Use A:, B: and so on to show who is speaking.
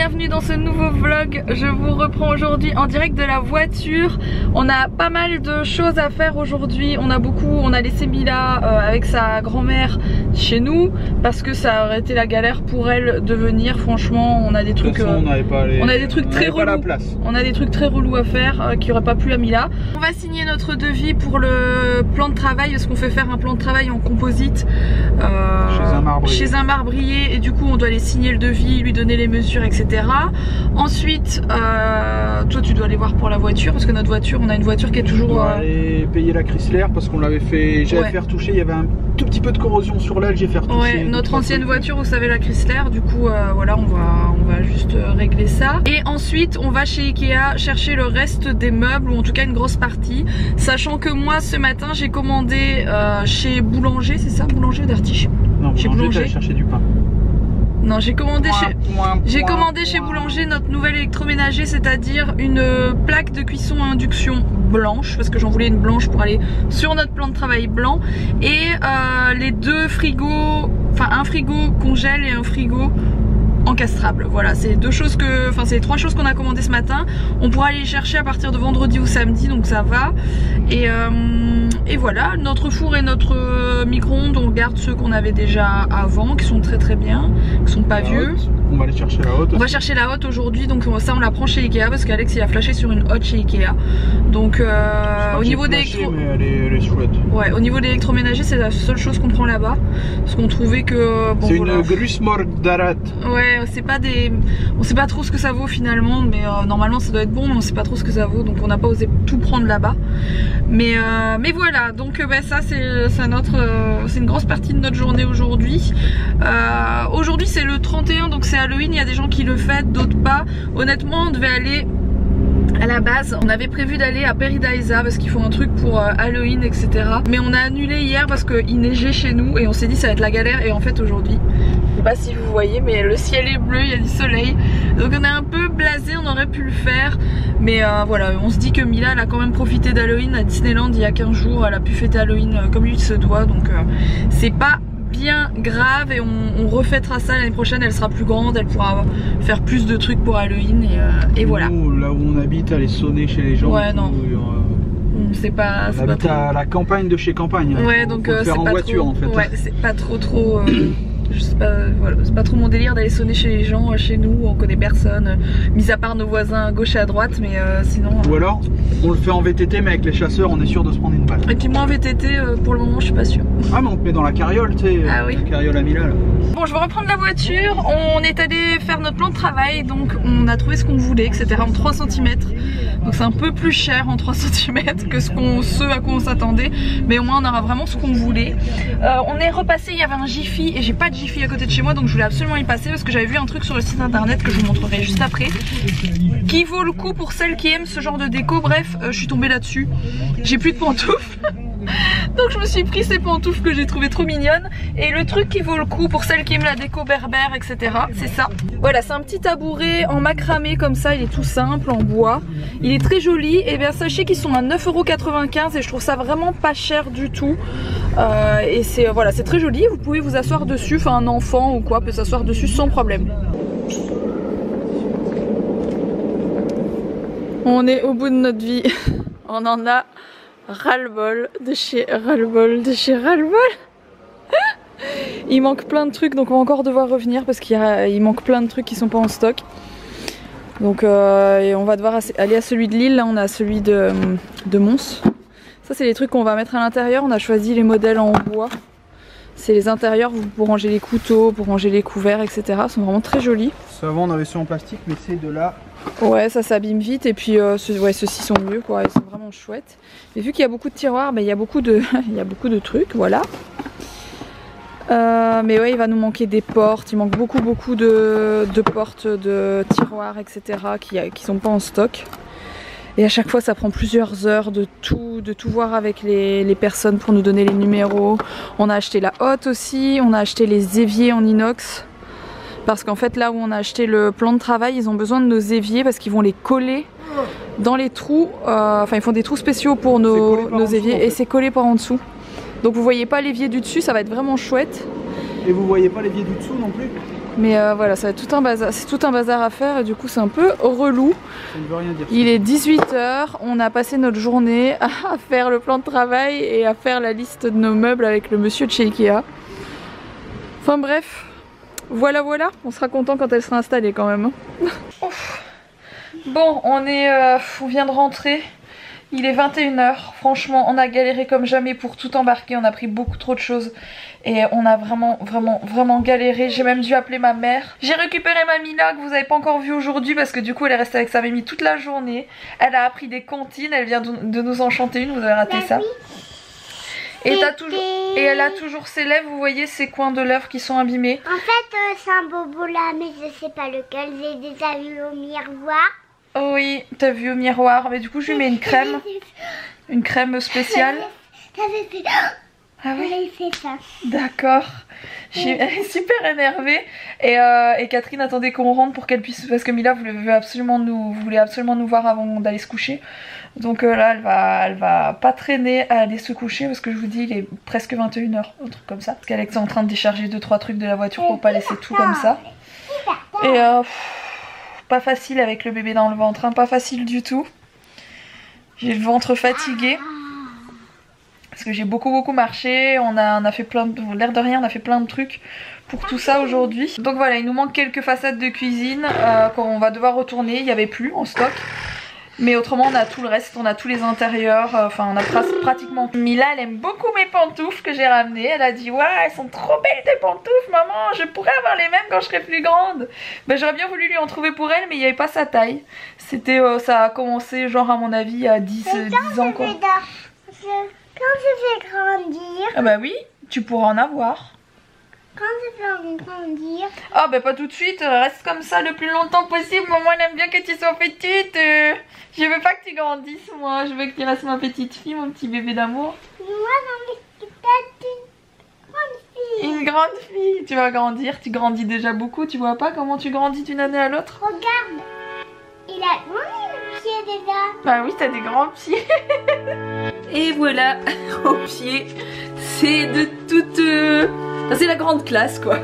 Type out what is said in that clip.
A: bienvenue dans ce nouveau vlog. Je vous reprends aujourd'hui en direct de la voiture. On a pas mal de choses à faire aujourd'hui. On a laissé Mila avec sa grand-mère chez nous parce que ça aurait été la galère pour elle de venir. Franchement, on a des trucs, on a des trucs très relous. On a des trucs très relous à faire qui n'auraient pas plu à Mila. On va signer notre devis pour le plan de travail parce qu'on fait faire un plan de travail en composite chez un marbrier et du coup on doit aller signer le devis, lui donner les mesures, etc. Ensuite, toi tu dois aller voir pour la voiture parce que notre voiture, on a une voiture qui est toujours.
B: On doit aller payer la Chrysler parce qu'on l'avait fait. J'avais fait retoucher, il y avait un tout petit peu de corrosion sur l'aile, j'ai fait retoucher.
A: Ouais, notre ancienne voiture, vous savez, la Chrysler. Du coup, voilà, on va juste régler ça. Et ensuite, on va chez Ikea chercher le reste des meubles ou en tout cas une grosse partie. Sachant que moi, ce matin, j'ai commandé chez Boulanger, c'est ça, Boulanger d'Artiche.
B: Non, chez Boulanger, chercher du pain.
A: Non, j'ai commandé chez Boulanger notre nouvel électroménager, c'est-à-dire une plaque de cuisson à induction blanche, parce que j'en voulais une blanche pour aller sur notre plan de travail blanc, et les deux frigos, enfin un frigo congèle et un frigo encastrable. Voilà, c'est deux choses que, enfin c'est les trois choses qu'on a commandées ce matin. On pourra aller les chercher à partir de vendredi ou samedi, donc ça va. Et voilà, notre four et notre micro-ondes, on garde ceux qu'on avait déjà avant, qui sont très très bien, qui sont pas vieux.
B: On va aller chercher la haute.
A: On va chercher la haute aujourd'hui, donc ça on la prend chez Ikea parce qu'Alex il a flashé sur une haute chez Ikea. Donc au niveau d'électro,
B: elle est chouette.
A: Ouais, au niveau d'électroménager, c'est la seule chose qu'on prend là-bas, parce qu'on trouvait que bon,
B: c'est
A: voilà.
B: Une Grusmorg d'Arat.
A: Ouais, c'est pas des, on sait pas trop ce que ça vaut finalement, mais normalement ça doit être bon, mais on sait pas trop ce que ça vaut, donc on n'a pas osé tout prendre là-bas. Mais voilà, donc ça c'est une grosse partie de notre journée aujourd'hui. Aujourd'hui c'est le 31, donc c'est Halloween, il y a des gens qui le fêtent, d'autres pas. Honnêtement, on devait aller à la base, on avait prévu d'aller à Paradise parce qu'ils font un truc pour Halloween, etc. Mais on a annulé hier parce qu'il neigeait chez nous et on s'est dit ça va être la galère. Et en fait aujourd'hui, je sais pas si vous voyez, mais le ciel est bleu, il y a du soleil. Donc on est un peu blasé, on aurait pu le faire. Mais voilà, on se dit que Mila elle a quand même profité d'Halloween à Disneyland il y a 15 jours. Elle a pu fêter Halloween comme il se doit. Donc c'est pas bien grave et on refêtera ça l'année prochaine. Elle sera plus grande, elle pourra faire plus de trucs pour Halloween et voilà.
B: Nous, là où on habite, aller sonner chez les gens.
A: Ouais, non. C'est pas.
B: On habite à la campagne de chez campagne.
A: Ouais, donc
B: c'est en voiture
A: trop,
B: en fait.
A: Ouais, c'est pas trop. Je sais pas, voilà, c'est pas trop mon délire d'aller sonner chez les gens, chez nous, on connaît personne, mis à part nos voisins à gauche et à droite, mais sinon.
B: Ou alors, on le fait en VTT, mais avec les chasseurs, on est sûr de se prendre une balle.
A: Et puis moi en VTT, pour le moment, je suis pas sûre.
B: Ah, mais on te met dans la carriole, tu sais.
A: Ah oui.
B: La carriole à Mila là.
A: Bon, je vais reprendre la voiture. On est allé faire notre plan de travail, donc on a trouvé ce qu'on voulait, que c'était en 3 cm. Donc c'est un peu plus cher en 3 cm que ce à quoi on s'attendait, mais au moins on aura vraiment ce qu'on voulait. On est repassé, il y avait un Jiffy et j'ai pas de Jiffy à côté de chez moi, donc je voulais absolument y passer parce que j'avais vu un truc sur le site internet que je vous montrerai juste après, qui vaut le coup pour celles qui aiment ce genre de déco. Bref, je suis tombée là-dessus. J'ai plus de pantoufles. Donc je me suis pris ces pantoufles que j'ai trouvées trop mignonnes. Et le truc qui vaut le coup pour celles qui aiment la déco berbère, etc., c'est ça. Voilà, c'est un petit tabouret en macramé comme ça, il est tout simple, en bois. Il est très joli. Et bien sachez qu'ils sont à 9,95 € et je trouve ça vraiment pas cher du tout. Et c'est voilà, c'est très joli, vous pouvez vous asseoir dessus, enfin un enfant ou quoi peut s'asseoir dessus sans problème. On est au bout de notre vie. On en a ras-le-bol de chez ras-le-bol de chez ras-le-bol. Il manque plein de trucs, donc on va encore devoir revenir parce qu'il manque plein de trucs qui sont pas en stock. Donc et on va devoir aller à celui de Lille. Là on a celui de Mons. Ça c'est les trucs qu'on va mettre à l'intérieur. On a choisi les modèles en bois. C'est les intérieurs pour ranger les couteaux, pour ranger les couverts, etc. Ils sont vraiment très jolis.
B: Ça avant on avait ceux en plastique, mais c'est de là.
A: Ouais, ça s'abîme vite et puis ceux-ci sont mieux quoi, ils sont vraiment chouettes. Mais vu qu'il y a beaucoup de tiroirs, il y a beaucoup de trucs, voilà. Mais ouais, il va nous manquer des portes, il manque beaucoup de portes, de tiroirs, etc. qui sont pas en stock. Et à chaque fois ça prend plusieurs heures de tout voir avec les personnes pour nous donner les numéros. On a acheté la hotte aussi, on a acheté les éviers en inox. Parce qu'en fait là où on a acheté le plan de travail, ils ont besoin de nos éviers parce qu'ils vont les coller dans les trous. Enfin ils font des trous spéciaux pour nos éviers en fait. Et c'est collé par en dessous. Donc vous voyez pas l'évier du dessus, ça va être vraiment chouette.
B: Et vous voyez pas l'évier du dessous non plus?
A: Mais voilà, ça va être tout un bazar, c'est tout un bazar à faire et du coup c'est un peu relou.
B: Ça ne veut rien dire.
A: Il est 18 h, on a passé notre journée à faire le plan de travail et à faire la liste de nos meubles avec le monsieur de chez Ikea. Enfin bref, voilà, on sera content quand elle sera installée quand même. Bon, on vient de rentrer. Il est 21 h, franchement on a galéré comme jamais pour tout embarquer, on a pris beaucoup trop de choses et on a vraiment galéré. J'ai même dû appeler ma mère. J'ai récupéré ma Mila que vous n'avez pas encore vue aujourd'hui parce que du coup elle est restée avec sa mamie toute la journée. Elle a appris des comptines, elle vient de nous en chanter une, vous avez raté ça. Et, elle a toujours ses lèvres, vous voyez ces coins de lèvres qui sont abîmés.
C: En fait c'est un bobo là mais je sais pas lequel, j'ai déjà vu au miroir.
A: Oh oui, t'as vu au miroir, mais du coup je lui mets une crème spéciale. Ah oui,
C: fait ça.
A: D'accord. Elle est super énervée et Catherine attendait qu'on rentre pour qu'elle puisse, parce que Mila voulait absolument nous voir avant d'aller se coucher. Donc là elle va pas traîner à aller se coucher parce que je vous dis il est presque 21 h, un truc comme ça. Parce qu'Alex est en train de décharger 2-3 trucs de la voiture pour pas laisser tout comme ça. Et pas facile avec le bébé dans le ventre, hein, pas facile du tout. J'ai le ventre fatigué parce que j'ai beaucoup marché. On a fait plein de, l'air de rien, on a fait plein de trucs pour tout ça aujourd'hui. Donc voilà, il nous manque quelques façades de cuisine qu'on va devoir retourner. Il n'y avait plus en stock. Mais autrement on a tout le reste, on a tous les intérieurs, enfin on a pratiquement tout. Mila elle aime beaucoup mes pantoufles que j'ai ramenées, elle a dit ouais elles sont trop belles tes pantoufles maman, je pourrais avoir les mêmes quand je serai plus grande. Ben j'aurais bien voulu lui en trouver pour elle mais il n'y avait pas sa taille. C'était, ça a commencé genre à mon avis à 10 ans quoi.
C: Quand je vais grandir.
A: Ah bah oui, tu pourras en avoir.
C: Quand je vais grandir.
A: Ah bah pas tout de suite, reste comme ça le plus longtemps possible. Maman elle aime bien que tu sois petite. Je veux pas que tu grandisses moi, je veux que tu restes ma petite fille, mon petit bébé d'amour.
C: Moi j'en ai peut-être une grande fille.
A: Une grande fille, tu vas grandir, tu grandis déjà beaucoup, tu vois pas comment tu grandis d'une année à l'autre?
C: Regarde, il a le pied déjà.
A: Bah oui, t'as des grands pieds. Et voilà, au pied, c'est de toute... c'est la grande classe quoi.